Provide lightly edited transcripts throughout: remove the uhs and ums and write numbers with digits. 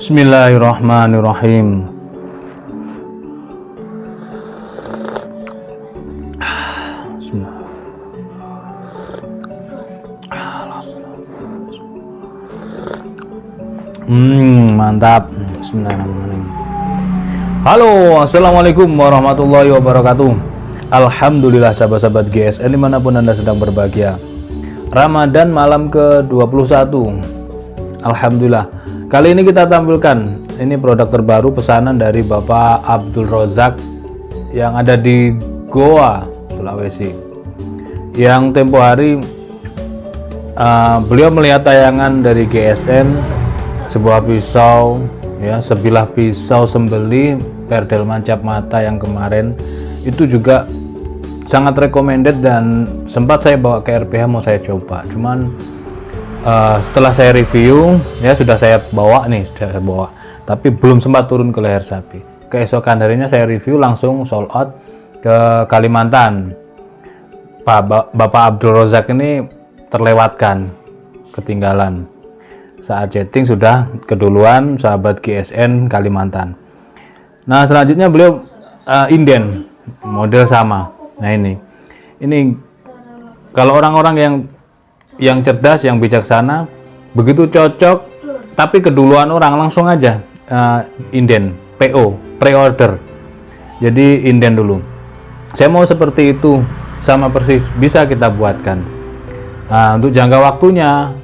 Bismillahirrahmanirrahim. Bismillah. Mantap. Bismillahirrahmanirrahim. Halo, assalamualaikum warahmatullahi wabarakatuh. Alhamdulillah sahabat-sahabat GSN dimanapun Anda sedang berbahagia. Ramadan malam ke-21. Alhamdulillah. Kali ini kita tampilkan ini produk terbaru pesanan dari Bapak Abdul Rozak yang ada di Goa, Sulawesi. Yang tempo hari beliau melihat tayangan dari GSN, sebuah pisau ya, sebilah pisau sembeli perdel mancap mata yang kemarin itu juga sangat recommended dan sempat saya bawa ke RPH mau saya coba, cuman setelah saya review ya sudah saya bawa, tapi belum sempat turun ke leher sapi. Keesokan harinya saya review langsung sold out ke Kalimantan. Bapak Abdul Rozak ini terlewatkan, ketinggalan. Saat chatting sudah keduluan sahabat GSN Kalimantan. Nah selanjutnya beliau inden model sama. Nah ini kalau orang-orang yang cerdas, yang bijaksana, begitu cocok, tapi keduluan orang langsung aja inden, PO, pre-order. Jadi inden dulu. Saya mau seperti itu, sama persis bisa kita buatkan. Untuk jangka waktunya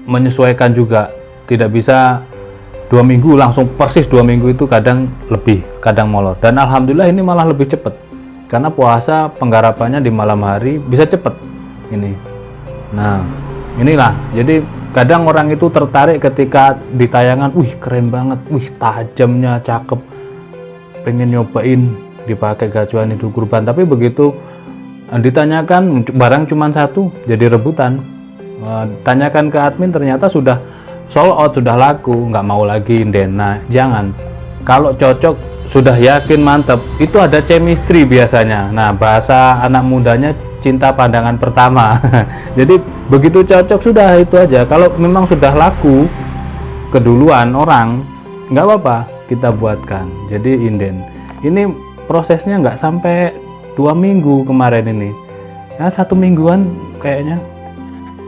menyesuaikan juga, tidak bisa 2 minggu langsung persis 2 minggu, itu kadang lebih, kadang molor. Dan alhamdulillah ini malah lebih cepat, karena puasa penggarapannya di malam hari bisa cepat ini. Nah inilah, jadi kadang orang itu tertarik ketika di tayangan, wih keren banget, wih tajamnya, cakep, pengen nyobain dipakai gacuan Idul Kurban. Tapi begitu ditanyakan barang cuma satu, jadi rebutan. Tanyakan ke admin ternyata sudah sold out, sudah laku, nggak mau lagi inden. Nah jangan, kalau cocok sudah yakin mantep, itu ada chemistry biasanya. Nah bahasa anak mudanya cinta pandangan pertama. Jadi begitu cocok sudah itu aja. Kalau memang sudah laku keduluan orang, nggak apa-apa kita buatkan. Jadi inden. Ini prosesnya nggak sampai 2 minggu kemarin ini. Ya 1 mingguan kayaknya.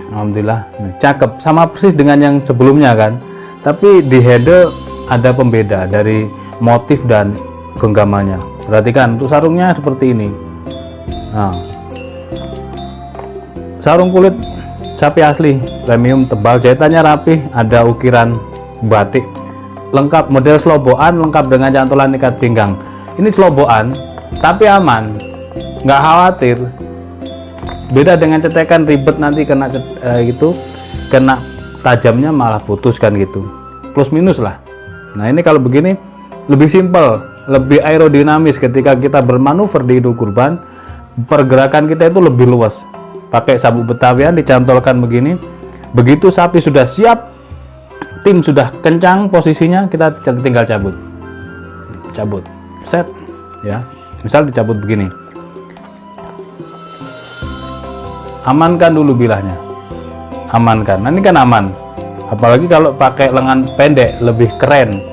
Alhamdulillah cakep, sama persis dengan yang sebelumnya kan. Tapi di header ada pembeda dari motif dan genggamannya. Perhatikan untuk sarungnya seperti ini. Nah, sarung kulit sapi asli, premium, tebal, jahitannya rapi, ada ukiran batik, lengkap model selobokan, lengkap dengan cantolan ikat pinggang. Ini selobokan tapi aman, nggak khawatir. Beda dengan cetekan, ribet nanti kena kena tajamnya malah putus kan gitu, plus minus lah. Nah ini kalau begini lebih simpel, lebih aerodinamis. Ketika kita bermanuver di Idul Kurban, pergerakan kita itu lebih luas. Pakai sabuk betawian dicantolkan begini, begitu sapi sudah siap tim sudah kencang posisinya, kita tinggal cabut, set ya. Misal dicabut begini, amankan dulu bilahnya, amankan. Nah, ini kan aman, apalagi kalau pakai lengan pendek lebih keren.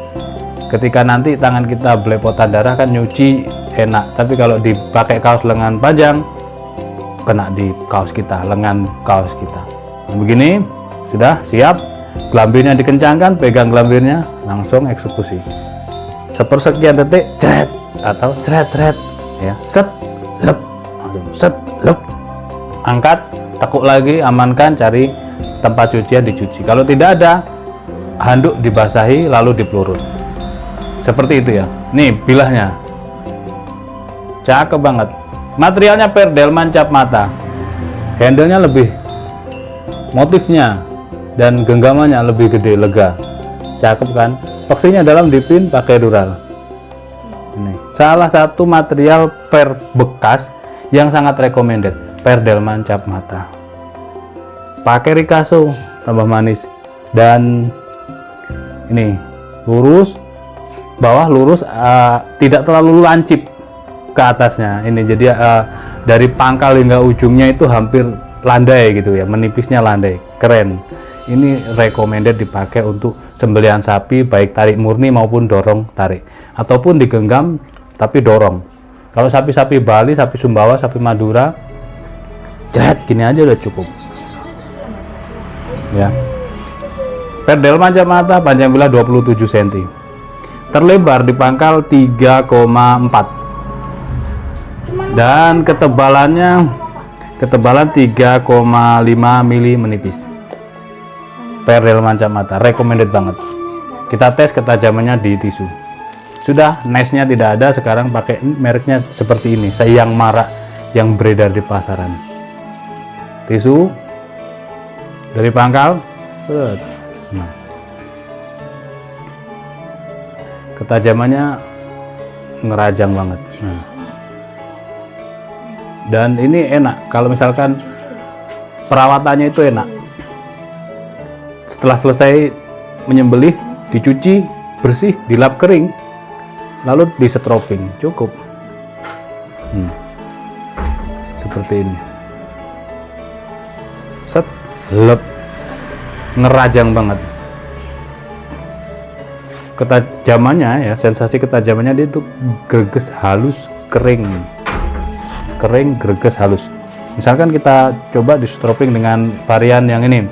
Ketika nanti tangan kita belepotan darah kan nyuci enak, tapi kalau dipakai kaos lengan panjang kena di kaos kita, lengan kaos kita. Nah, begini sudah siap, gelambirnya dikencangkan, pegang gelambirnya, langsung eksekusi. Sepersekian detik, cret atau seret ya, set lep, langsung set lep, angkat, tekuk lagi, amankan, cari tempat cucian, dicuci. Kalau tidak ada, handuk dibasahi lalu dipelurut. Seperti itu ya. Nih bilahnya, cakep banget. Materialnya Perdelman cap mata, handle-nya lebih, motifnya dan genggamannya lebih gede, lega, cakep kan. Paksinya dalam dipin pakai dural. Ini salah satu material per bekas yang sangat recommended, Perdelman cap mata. Pakai Ricasso tambah manis, dan ini lurus, bawah lurus, tidak terlalu lancip ke atasnya. Ini jadi dari pangkal hingga ujungnya itu hampir landai gitu ya, menipisnya landai, keren. Ini recommended dipakai untuk sembelihan sapi, baik tarik murni maupun dorong tarik, ataupun digenggam tapi dorong. Kalau sapi-sapi Bali, sapi Sumbawa, sapi Madura, jret gini aja udah cukup ya. Perdelman cap mata, panjang bilah 27 cm, terlebar di pangkal 3,4, dan ketebalan 3,5 mili menipis. Perdelman cap mata recommended banget. Kita tes ketajamannya di tisu, sudah nice-nya tidak ada. Sekarang pakai mereknya seperti ini, yang marak yang beredar di pasaran. Tisu dari pangkal, set. Nah, ketajamannya ngerajang banget. Nah, dan ini enak kalau misalkan perawatannya itu enak. Setelah selesai menyembelih, dicuci bersih, dilap kering, lalu disetroping, cukup. Seperti ini, set lep, ngerajang banget. Ketajamannya ya, sensasi ketajamannya dia itu greges, halus, kering, greges, halus. Misalkan kita coba di stroping dengan varian yang ini,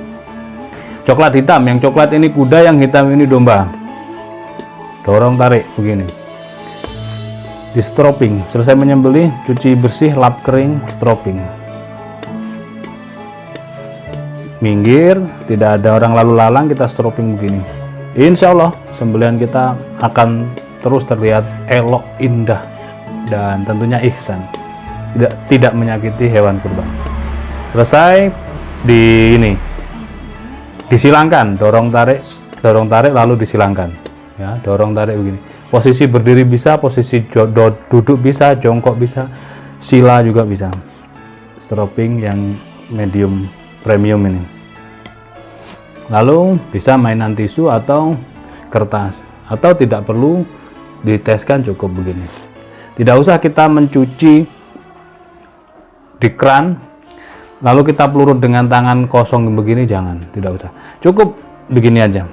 coklat hitam. Yang coklat ini kuda, yang hitam ini domba. Dorong tarik begini, di stroping. Selesai menyembelih, cuci bersih, lap kering, stroping. Minggir, tidak ada orang lalu lalang, kita stroping begini. Insya Allah sembelihan kita akan terus terlihat elok, indah, dan tentunya ihsan, tidak menyakiti hewan kurban. Selesai di ini, disilangkan, dorong tarik lalu disilangkan ya, dorong tarik begini. Posisi berdiri bisa, posisi duduk bisa, jongkok bisa, sila juga bisa. Stroping yang medium premium ini. Lalu bisa mainan tisu atau kertas, atau tidak perlu diteskan, cukup begini. Tidak usah kita mencuci di keran lalu kita pelurut dengan tangan kosong begini, jangan, tidak usah. Cukup begini aja.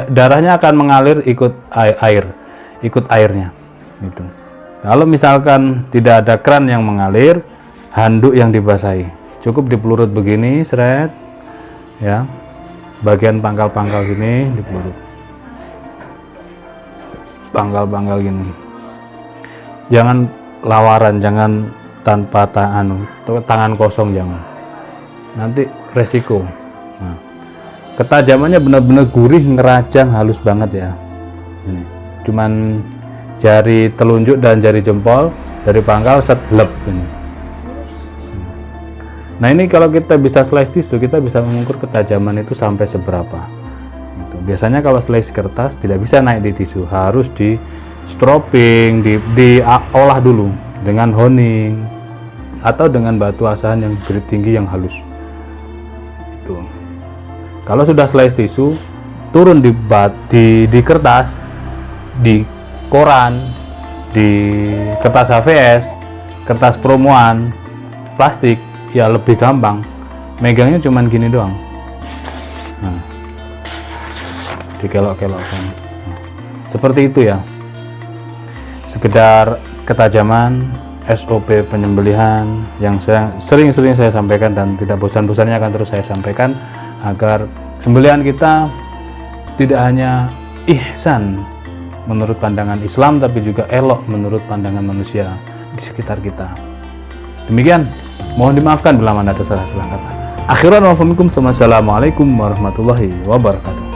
Darahnya akan mengalir ikut airnya gitu. Kalau misalkan tidak ada keran yang mengalir, handuk yang dibasahi, cukup dipelurut begini, seret ya. Bagian pangkal-pangkal gini dipelurut, pangkal-pangkal gini. Jangan lawaran, jangan tanpa tangan kosong, jangan, nanti resiko. Nah, ketajamannya benar-benar gurih, ngerajang, halus banget ya. Ini cuman jari telunjuk dan jari jempol dari pangkal, set lep ini. Nah, ini kalau kita bisa slice tisu, kita bisa mengukur ketajaman itu sampai seberapa gitu. Biasanya kalau slice kertas tidak bisa naik di tisu, harus di stroping, diolah dulu dengan honing atau dengan batu asahan yang grade tinggi yang halus itu. Kalau sudah slice tisu, turun di kertas, di koran, di kertas HVS, kertas promoan, plastik, ya lebih gampang. Megangnya cuman gini doang. Nah, dikelok-kelokkan. Seperti itu ya. Sekedar ketajaman SOP penyembelihan yang sering-sering saya sampaikan dan tidak bosan-bosannya akan terus saya sampaikan, agar sembelihan kita tidak hanya ihsan menurut pandangan Islam, tapi juga elok menurut pandangan manusia di sekitar kita. Demikian, mohon dimaafkan bila mana ada salah-salah kata. Akhiran wa faminkum, assalamualaikum warahmatullahi wabarakatuh.